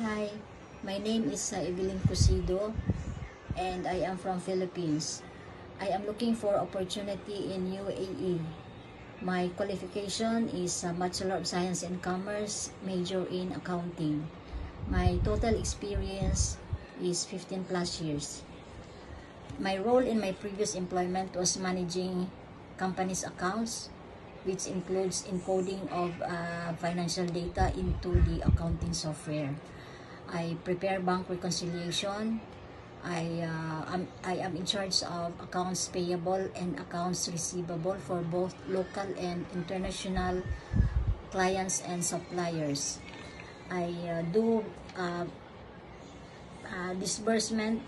Hi, my name is Evelyn Cosido and I am from Philippines. I am looking for opportunity in UAE. My qualification is a Bachelor of Science in Commerce, major in accounting. My total experience is 15 plus years. My role in my previous employment was managing company's accounts, which includes encoding of financial data into the accounting software. I prepare bank reconciliation. I am in charge of accounts payable and accounts receivable for both local and international clients and suppliers. I do disbursement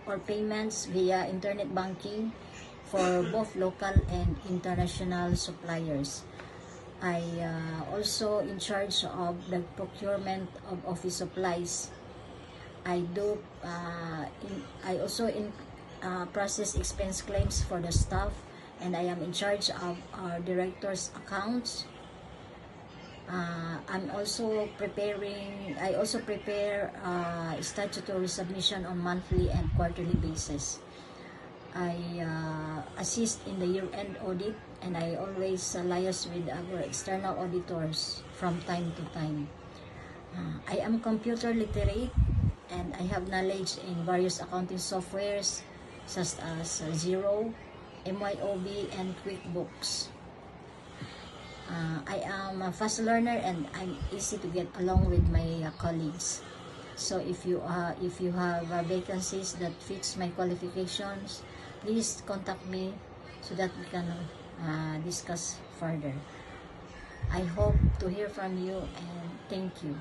or payments via internet banking for both local and international suppliers. I also in charge of the procurement of office supplies. I also process expense claims for the staff, and I am in charge of our director's accounts. I also prepare statutory submission on monthly and quarterly basis. I assist in the year-end audit, and I always liaise with our external auditors from time to time. I am computer literate, and I have knowledge in various accounting softwares such as Xero, MYOB, and QuickBooks. I am a fast learner, and I'm easy to get along with my colleagues. So if you have vacancies that fits my qualifications, please contact me so that we can discuss further. I hope to hear from you, and thank you.